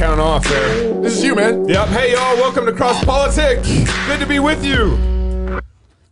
count off there. This is you, man. Yep. Hey, y'all. Welcome to CrossPolitic. Good to be with you.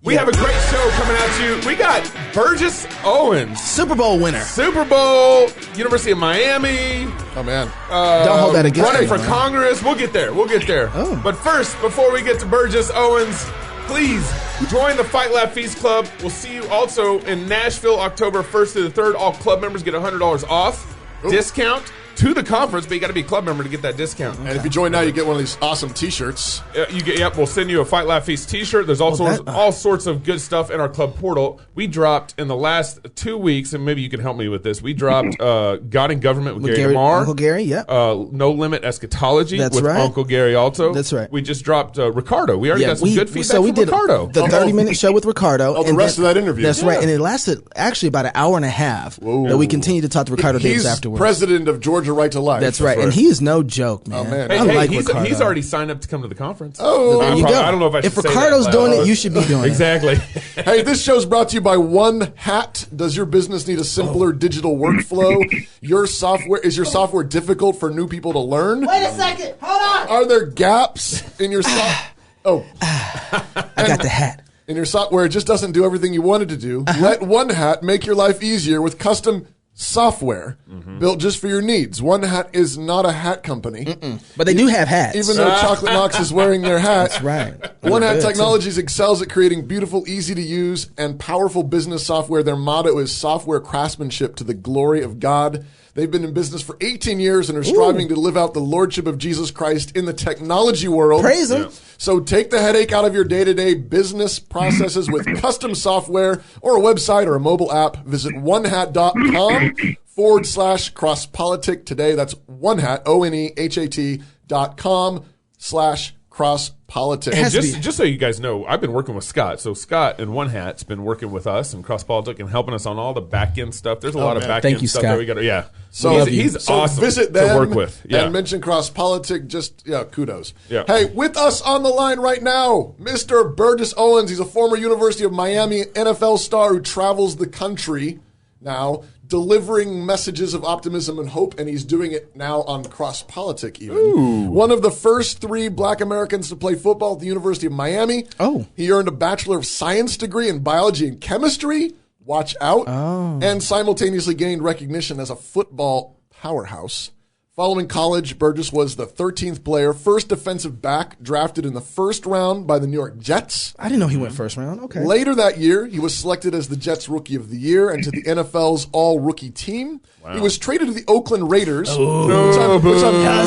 We have a great show coming at you. We got Burgess Owens. Super Bowl winner. Super Bowl, University of Miami. Oh, man. Don't hold that against Running me, for man. Congress. We'll get there. Oh. But first, before we get to Burgess Owens, please join the Fight Laugh Feast Club. We'll see you also in Nashville, October 1st to the 3rd. All club members get $100 off. Discount to the conference, but you got to be a club member to get that discount. And if you join now, you get one of these awesome T-shirts. We'll send you a Fight Laugh Feast T-shirt. There's also all sorts of good stuff in our club portal. We dropped in the last 2 weeks, and maybe you can help me with this. We dropped God and Government with Gary DeMar. Uncle Gary, yeah. No Limit Eschatology with right. Uncle Gary also. That's right. We just dropped Ricardo. We already got some good feedback from Ricardo. The 30-minute show with Ricardo. Oh, the rest of that interview. That's right. And it lasted actually about an hour and a half. Whoa. That we continued to talk to Ricardo Davis afterwards. He's president of Georgia Right to Life. That's right. And he is no joke, man. Oh, man. He's already signed up to come to the conference. Oh, there you go. I don't know if I should If Ricardo's say that, doing it, you should be doing exactly. it. Hey, this show's brought to you by One Hat. Does your business need a simpler digital workflow? Your software difficult for new people to learn? Wait a second. Hold on. Are there gaps in your software? I got the hat. In your software, it just doesn't do everything you wanted to do. Let One Hat make your life easier with custom software built just for your needs. One Hat is not a hat company. But they do have hats. Even though Chocolate Knox is wearing their hat. That's right. One Hat Technologies excels at creating beautiful, easy to use, and powerful business software. Their motto is software craftsmanship to the glory of God. They've been in business for 18 years and are striving to live out the lordship of Jesus Christ in the technology world. Praise him. So take the headache out of your day-to-day business processes with custom software or a website or a mobile app. Visit onehat.com/CrossPolitic today. That's onehat, ONEHAT.com/CrossPolitic. And just so you guys know, I've been working with Scott. So Scott and One Hat's been working with us in CrossPolitic and helping us on all the back end stuff. There's a lot of back end stuff that we got. Yeah, so he's awesome visit them to work with. Yeah, and mention CrossPolitic. Just kudos. Yeah. Hey, with us on the line right now, Mr. Burgess Owens. He's a former University of Miami NFL star who travels the country now, delivering messages of optimism and hope, and he's doing it now on CrossPolitic even. Ooh. One of the first 3 black Americans to play football at the University of Miami. Oh. He earned a Bachelor of Science degree in biology and chemistry. Watch out. Oh. And simultaneously gained recognition as a football powerhouse. Following college, Burgess was the 13th player, first defensive back drafted in the first round by the New York Jets. I didn't know he went first round. Okay. Later that year, he was selected as the Jets Rookie of the Year and to the NFL's All-Rookie team. Wow. He was traded to the Oakland Raiders. How's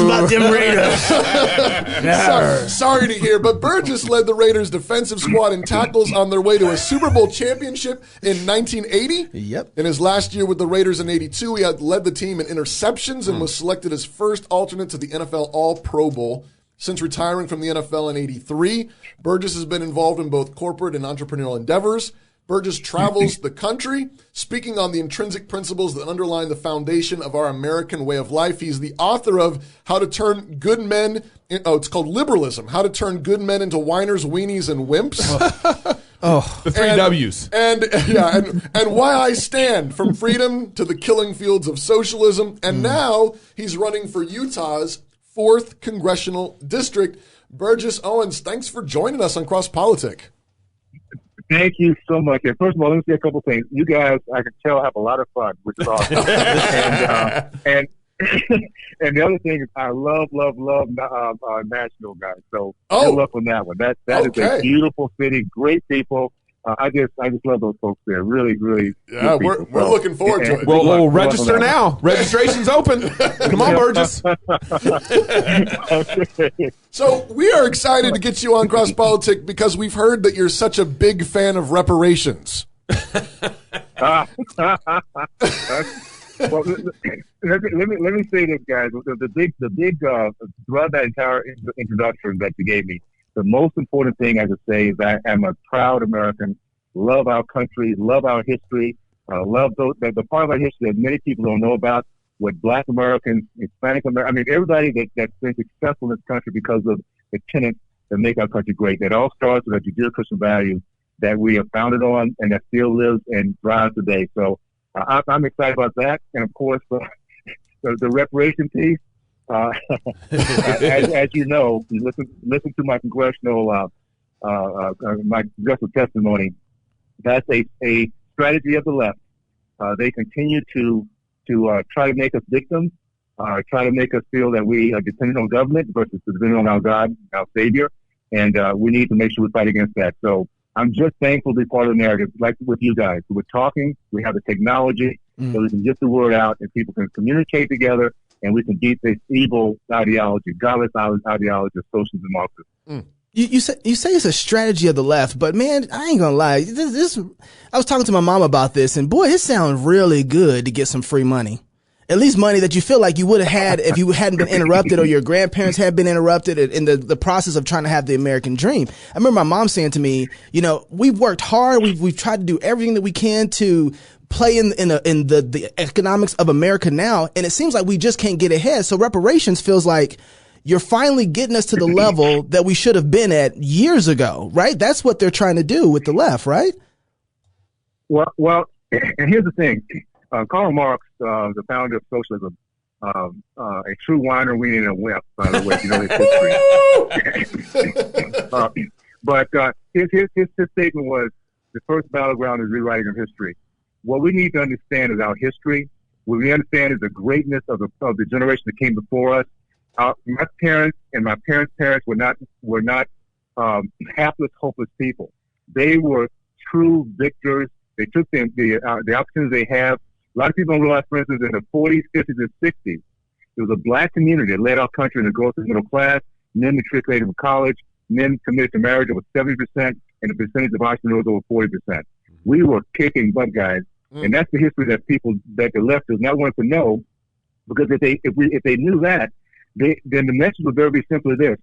about them Raiders? Sorry to hear, but Burgess led the Raiders' defensive squad in tackles on their way to a Super Bowl championship in 1980. Yep. In his last year with the Raiders in 82, he had led the team in interceptions and was selected as first alternate to the NFL All-Pro Bowl. Since retiring from the NFL in 83, Burgess has been involved in both corporate and entrepreneurial endeavors. Burgess travels the country, speaking on the intrinsic principles that underline the foundation of our American way of life. He's the author of How to Turn Good Men, it's called Liberalism, How to Turn Good Men into Whiners, Weenies, and Wimps. The 3 W's. And Why I Stand, From Freedom to the Killing Fields of Socialism. And now he's running for Utah's 4th Congressional District. Burgess Owens, thanks for joining us on CrossPolitic. Thank you so much. And first of all, let me say a couple things. You guys, I can tell, have a lot of fun with Cross. and the other thing is, I love Nashville, guys. So good luck on that one. That is a beautiful city, great people. I just love those folks there. Really, really. Yeah, we're looking forward to it. Well, register now. Registration's open. Come on, Burgess. Okay. So we are excited to get you on CrossPolitic because we've heard that you're such a big fan of reparations. Well, let me say this, guys. The big throughout that entire introduction that you gave me, the most important thing I could say is I am a proud American, love our country, love our history, love the part of our history that many people don't know about, with Black Americans, Hispanic Americans, I mean, everybody that's been successful in this country because of the tenets that make our country great. That all starts with the Judeo-Christian values that we are founded on and that still lives and thrives today. So I'm excited about that. And, of course, the reparation piece. as you know, you listen to my congressional testimony. That's a strategy of the left. They continue to try to make us victims, try to make us feel that we are dependent on government versus dependent on our God, our Savior, and we need to make sure we fight against that. So I'm just thankful to be part of the narrative, like with you guys. We're talking, we have the technology, so we can get the word out, and people can communicate together, and we can beat this evil ideology, godless ideology of socialism and Marxism. You say it's a strategy of the left, but man, I ain't gonna lie. I was talking to my mom about this, and boy, it sounds really good to get some free money. At least money that you feel like you would have had if you hadn't been interrupted or your grandparents had been interrupted in the process of trying to have the American dream. I remember my mom saying to me, we've worked hard. We've tried to do everything that we can to play in the economics of America now. And it seems like we just can't get ahead. So reparations feels like you're finally getting us to the level that we should have been at years ago, right? That's what they're trying to do with the left, right? Well, and here's the thing. Karl Marx, the founder of socialism, a true whiner, weenie, and a wimp, by the way, his history. But his statement was, the first battleground is rewriting of history. What we need to understand is our history. What we understand is the greatness of the generation that came before us. My parents and my parents' parents were not hapless, hopeless people. They were true victors. They took the opportunities they have. A lot of people don't realize, for instance, in the 40s, 50s, and 60s, there was a black community that led our country in the growth of the middle class. Men matriculated from college. Men committed to marriage over 70%, and the percentage of entrepreneurs over 40%. We were kicking butt, guys, and that's the history that the left does not want to know, because if they knew that, then the message would very simply this: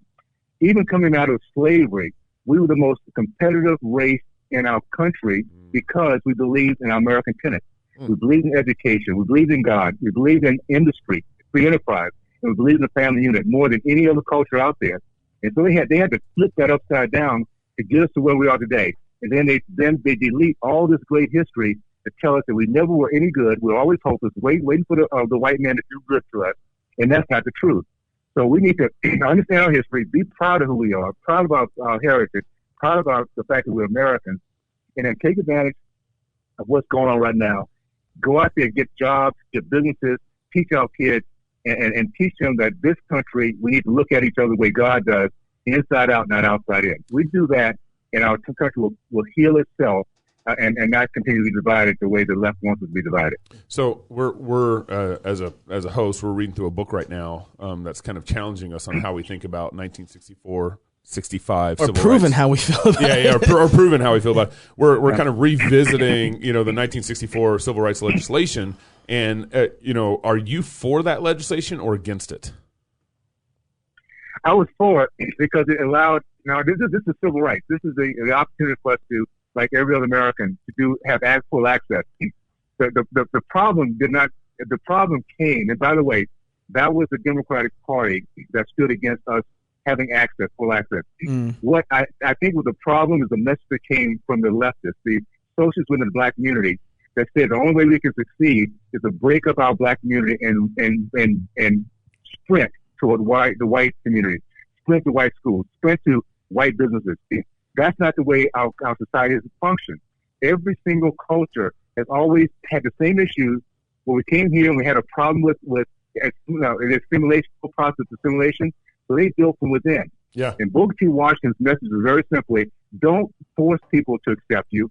even coming out of slavery, we were the most competitive race in our country because we believed in our American tenets. We believed in education. We believed in God. We believed in industry, free enterprise, and we believed in the family unit more than any other culture out there. And so they had to flip that upside down to get us to where we are today. And then they delete all this great history to tell us that we never were any good. We're always hopeless, waiting for the white man to do good to us. And that's not the truth. So we need to understand our history, be proud of who we are, proud of our heritage, proud about the fact that we're Americans, and then take advantage of what's going on right now. Go out there, get jobs, get businesses, teach our kids, and teach them that this country, we need to look at each other the way God does, inside out, not outside in. We do that, and our country will heal itself and not continue to be divided the way the left wants us to be divided. So we're as a host, we're reading through a book right now that's kind of challenging us on how we think about 1964. 65 or civil proving rights. how we feel about it. or proving how we feel about it. We're kind of revisiting, the 1964 civil rights legislation, and are you for that legislation or against it? I was for it because it allowed. Now this is civil rights. This is the opportunity for us to, like every other American, to have full access. The problem did not. The problem came, and by the way, that was the Democratic Party that stood against us having full access. What I think was the problem is the message that came from the leftists, the socialists within the black community, that said the only way we can succeed is to break up our black community and sprint toward the white community, sprint to white schools, sprint to white businesses. That's not the way our society has functioned. Every single culture has always had the same issues. When we came here and we had a problem with the assimilation, process of assimilation, so they built from within. Yeah. And Booker T. Washington's message is very simply: don't force people to accept you.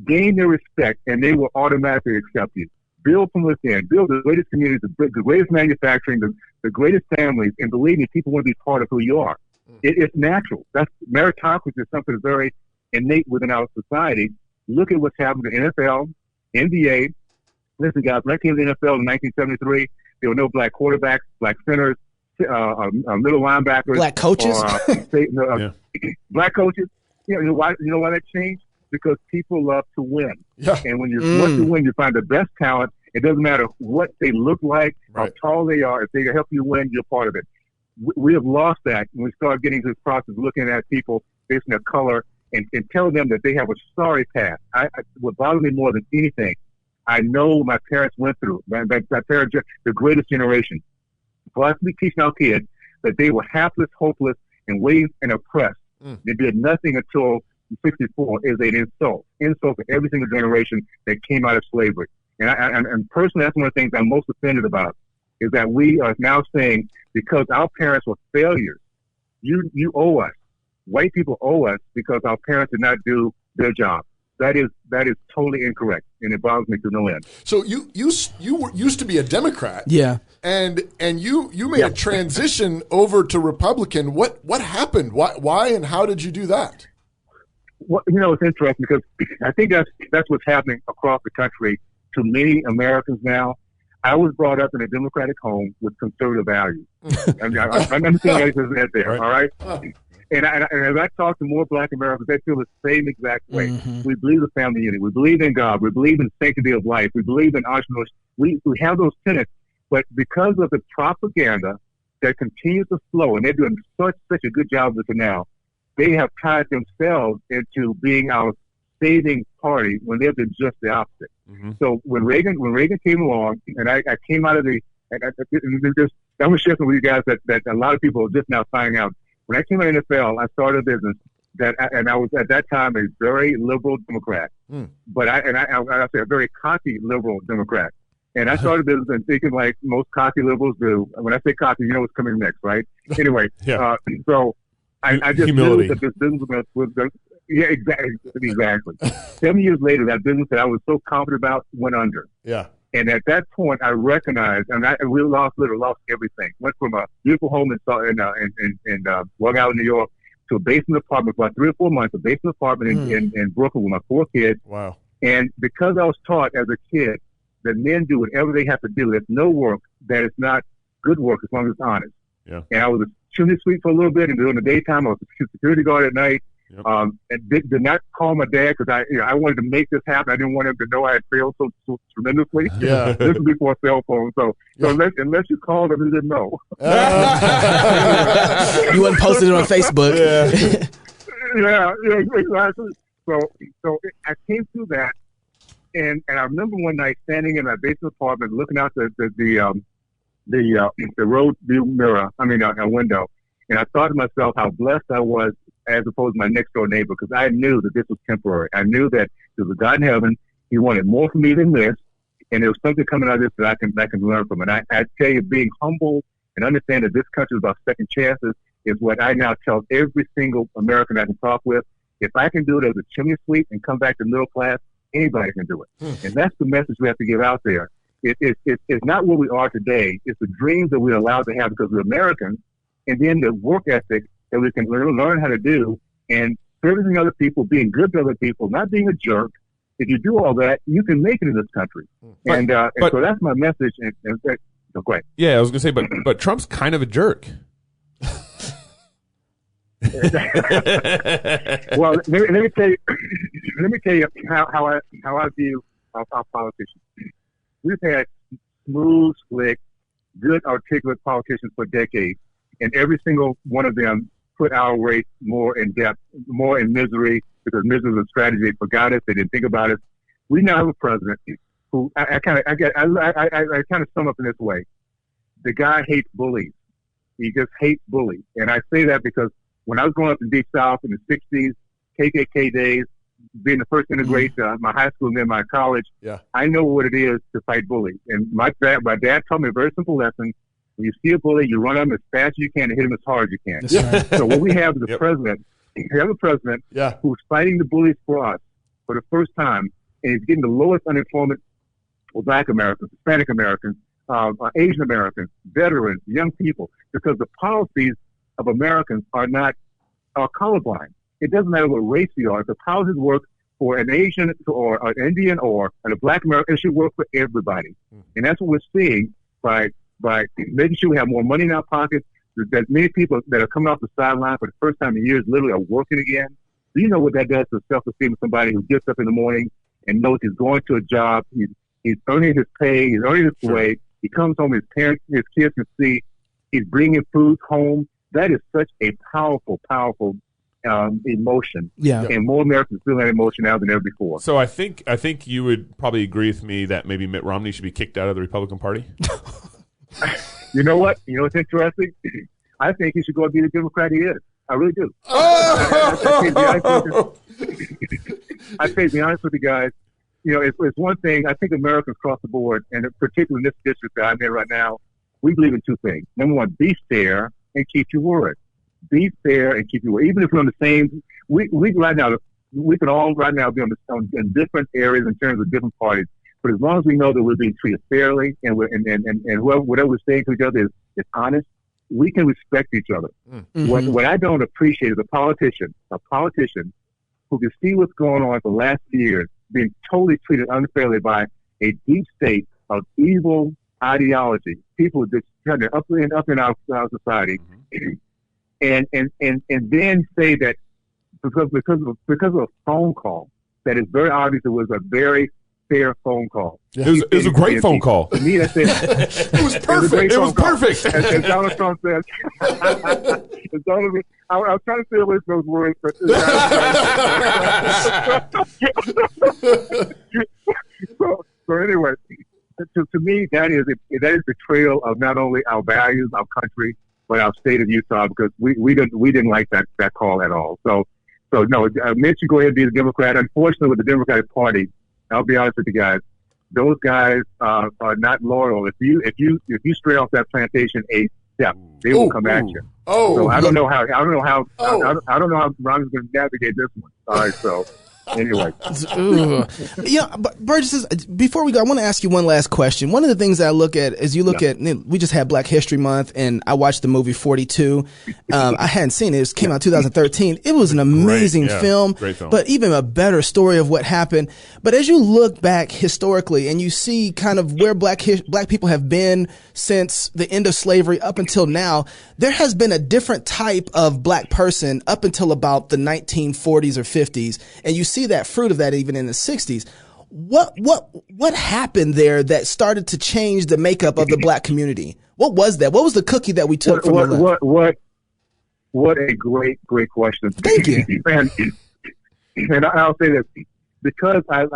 Gain their respect, and they will automatically accept you. Build from within. Build the greatest communities, the greatest manufacturing, the greatest families, and believe me, people want to be part of who you are. It's natural. That's meritocracy is something that's very innate within our society. Look at what's happened to NFL, NBA. Listen, guys, when I came to the NFL in 1973, there were no black quarterbacks, black centers, middle linebackers, black coaches, black coaches. You know why that changed? Because people love to win. Yeah. And when you want to win, you find the best talent. It doesn't matter what they look like, how tall they are. If they can help you win, you're part of it. We have lost that when we start getting to this process, looking at people based on their color and telling them that they have a sorry past. What bothers me more than anything, I know my parents went through. My parents, the greatest generation. for us to be teaching our kids that they were hapless, hopeless, and waiting and oppressed. They did nothing until 64 is an insult to every single generation that came out of slavery. And personally, that's one of the things I'm most offended about, is that we are now saying, because our parents were failures, you owe us. White people owe us because our parents did not do their job. That is totally incorrect, and it bothers me to no end. So you used to be a Democrat, Yeah, and you made a transition over to Republican. What happened? Why and how did you do that? Well, it's interesting because I think that's what's happening across the country to many Americans now. I was brought up in a Democratic home with conservative values. I understand what I said there. Right. All right. And as I talk to more Black Americans, they feel the same exact way. We believe in family unity. We believe in God. We believe in sanctity of life. We believe in entrepreneurship. We have those tenets. But because of the propaganda that continues to flow, and they're doing such a good job of it now, they have tied themselves into being our saving party when they've been just the opposite. So when Reagan came along, and I came out of I'm going to share some with you guys that a lot of people are just now finding out. When I came out of the NFL, I started a business and I was at that time a very liberal Democrat, but I say a very cocky liberal Democrat. And I started a business and thinking like most cocky liberals do. When I say cocky, you know what's coming next, right? Anyway, so I just knew that this business was exactly. 7 years later, that business that I was so confident about went under. Yeah. And at that point, I recognized, and we lost everything. Went from a beautiful home in Long Island, New York, to a basement apartment for about 3 or 4 months. A basement apartment in Brooklyn with my 4 kids. Wow! And because I was taught as a kid that men do whatever they have to do, there's no work that is not good work as long as it's honest. Yeah. And I was a chimney sweep for a little bit, and during the daytime, I was a security guard at night. Yep. And did not call my dad because I wanted to make this happen. I didn't want him to know I had failed so tremendously. Yeah. This was before cell phone, so unless you called him, he didn't know. You wasn't posting it on Facebook. Yeah, exactly. So I came through that, and I remember one night standing in my basement apartment, looking out the road view mirror. A window, and I thought to myself how blessed I was, as opposed to my next door neighbor, because I knew that this was temporary. I knew that there was a God in heaven. He wanted more from me than this, and there was something coming out of this that I can learn from. And I tell you, being humble and understand that this country is about second chances is what I now tell every single American I can talk with. If I can do it as a chimney sweep and come back to middle class, anybody can do it. And that's the message we have to give out there. It's not where we are today. It's the dreams that we're allowed to have because we're Americans, and then the work ethic that we can learn how to do, and serving other people, being good to other people, not being a jerk. If you do all that, you can make it in this country. And so that's my message. Go ahead. Yeah, I was going to say, but Trump's kind of a jerk. Well, let me tell you how I view our politicians. We've had smooth, slick, good, articulate politicians for decades, and every single one of them put our race more in depth, more in misery, because misery was a strategy. They forgot us. They didn't think about us. We now have a president who I kind of sum up in this way. The guy hates bullies. He just hates bullies. And I say that because when I was growing up in Deep South in the 60s, KKK days, being the first to integrate my high school and then my college, I know what it is to fight bullies. And my dad taught me a very simple lesson. When you see a bully, you run at him as fast as you can and hit him as hard as you can. Right. So what we have is a president. We have a president who's fighting the bullies for us for the first time, and he's getting the lowest unemployment for Black Americans, Hispanic Americans, Asian Americans, veterans, young people, because the policies of Americans are colorblind. It doesn't matter what race you are. If the policies work for an Asian or an Indian or a Black American, it should work for everybody. And that's what we're seeing by making sure we have more money in our pockets. That many people that are coming off the sideline for the first time in years literally are working again. Do you know what that does to self-esteem of somebody who gets up in the morning and knows he's going to a job, he's earning his pay, he's earning his wage, he comes home, his kids can see he's bringing food home. That is such a powerful emotion. Yeah. And more Americans feel that emotion now than ever before. So I think you would probably agree with me that maybe Mitt Romney should be kicked out of the Republican Party. You know what? You know what's interesting? I think he should go and be the Democrat he is. I really do. Oh! I say, to be honest with you guys, you know, it's one thing. I think Americans across the board, and particularly in this district that I'm in right now, we believe in two things. Number one, be fair and keep your word. Be fair and keep your word. Even if we're on the same, we right now, we can all right now be in different areas in terms of different parties. But as long as we know that we're being treated fairly and whatever we're saying to each other is honest, we can respect each other. Mm-hmm. What I don't appreciate is a politician who can see what's going on for the last few years, being totally treated unfairly by a deep state of evil ideology. People that kind of up in our society, and then say that because of a phone call that is very obvious it was a very fair phone call. It was a great phone call. To me, that's it. It was perfect. It was perfect. As Donald Trump said. I was trying to stay away from those words, but so anyway, to me, that is betrayal of not only our values, our country, but our state of Utah, because we didn't like that call at all. So no, Mitch should go ahead and be the Democrat. Unfortunately, with the Democratic Party, I'll be honest with you guys, those guys are not loyal. If you stray off that plantation a step, they will come at you. So I don't know how Ron's going to navigate this one. All right, so anyway. Yeah, but Burgess, before we go, I want to ask you one last question. One of the things that I look at is you look at, we just had Black History Month, and I watched the movie 42. I hadn't seen it. It came out in 2013. It was an amazing film, great film, but even a better story of what happened. But as you look back historically and you see kind of where black people have been since the end of slavery up until now, there has been a different type of black person up until about the 1940s or 50s. And you see that fruit of that even in the 60s. What happened there that started to change the makeup of the black community? What was that? What was the cookie that we took from the left? What a great question. Thank you. And I'll say this, because I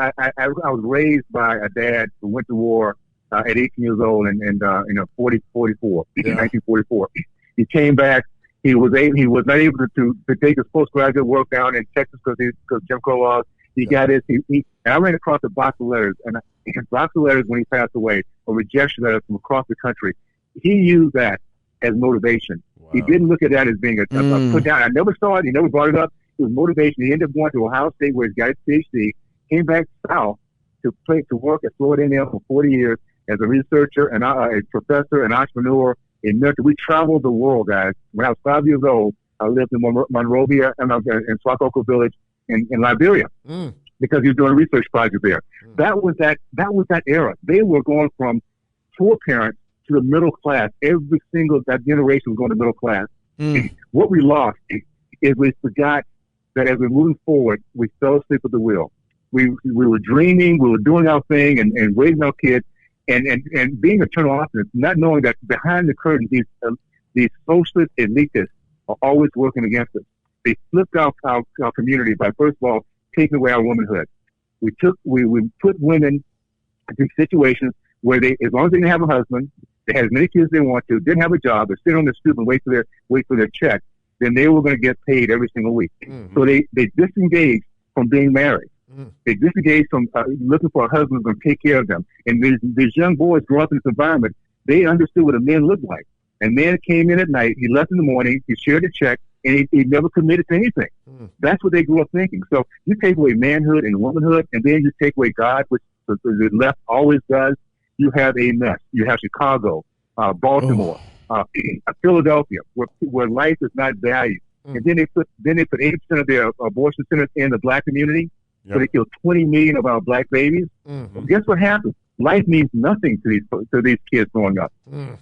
was raised by a dad who went to war at 18 years old in 1944. He came back. He was not able to take his postgraduate work down in Texas because Jim Crow laws. He got his. And I ran across a box of letters, and box of letters when he passed away, or rejection letters from across the country. He used that as motivation. Wow. He didn't look at that as being a put down. I never saw it. He never brought it up. It was motivation. He ended up going to Ohio State where he got his PhD. Came back south to work at Florida A&M for 40 years as a researcher and a professor, an entrepreneur. In mentor. We traveled the world, guys. When I was 5 years old, I lived in Monrovia and in Swakoko Village in Liberia because he was doing a research project there. That was that era. They were going from poor parents to the middle class. That generation was going to middle class. What we lost is we forgot that as we're moving forward, we fell asleep at the wheel. We were dreaming, we were doing our thing and raising our kids. And being eternal optimists, not knowing that behind the curtain, these socialist elitists are always working against us. They flipped our community by, first of all, taking away our womanhood. We put women in situations where as long as they didn't have a husband, they had as many kids as they want to, didn't have a job, they sit on the stoop and wait for their check, then they were going to get paid every single week. So they disengaged from being married. They disengaged from looking for a husband who's going to take care of them. And these young boys grew up in this environment. They understood what a man looked like. A man came in at night, he left in the morning, he shared a check, and he never committed to anything. That's what they grew up thinking. So you take away manhood and womanhood, and then you take away God, which the left always does, you have a mess. You have Chicago, Baltimore, Philadelphia, where life is not valued. And then they put 80% of their abortion centers in the black community. So they kill 20 million of our black babies. Well, guess what happens? Life means nothing to these kids growing up.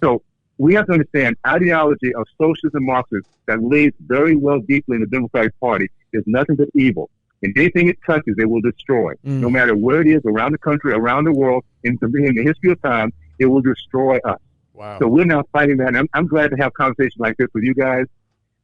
So we have to understand ideology of socialists and Marxists that lays very well deeply in the Democratic Party is nothing but evil. And anything it touches, they will destroy. No matter where it is, around the country, around the world, in the history of time, it will destroy us. Wow. So we're now fighting that. And I'm glad to have conversations like this with you guys,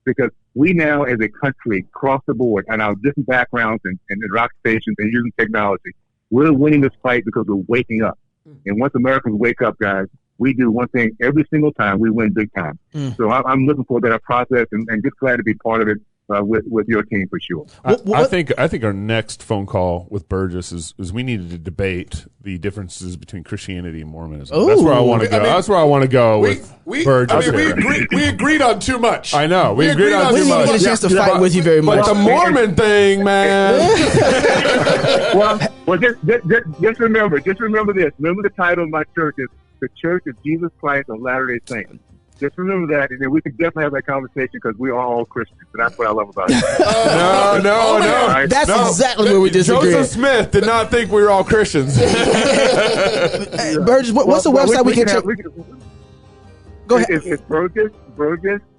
because we now, as a country, across the board, and our different backgrounds and rock stations and using technology, we're winning this fight because we're waking up. And once Americans wake up, guys, we do one thing every single time. We win big time. So I'm looking forward to that process and just glad to be part of it with your team for sure. I think our next phone call with Burgess is we needed to debate the differences between Christianity and Mormonism. Ooh. That's where I want to go. That's where I want to go with Burgess. We agreed on too much. I know. We agreed on We too didn't even much. get a chance to fight with you very much. But the Mormon thing, man. well, just remember this. Remember the title of my church is the Church of Jesus Christ of Latter-day Saints. Just remember that, and then we can definitely have that conversation because we are all Christians, and that's what I love about it. No. Right? That's exactly where we disagree. Joseph Smith did not think we were all Christians. Hey, Burgess, what's the website we can check? Go ahead. It's Burgess,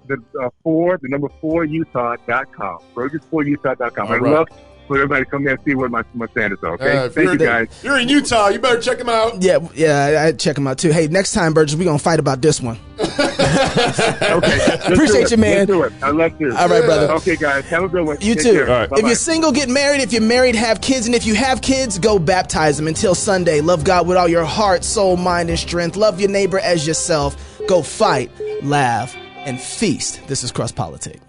the number 4 Utah.com. Burgess4Utah.com. I'd love for everybody to come there and see what my standards are. Okay, thank you guys. If you're in Utah, you better check them out. Yeah, I check them out too. Hey, next time, Burgess, we're gonna fight about this one. Okay, appreciate you, man. Let's do it. I love you. All right, brother. Okay, guys, have a good one. You Take too. care. All right. If you're single, get married. If you're married, have kids. And if you have kids, go baptize them. Until Sunday, love God with all your heart, soul, mind, and strength. Love your neighbor as yourself. Go fight, laugh, and feast. This is CrossPolitic.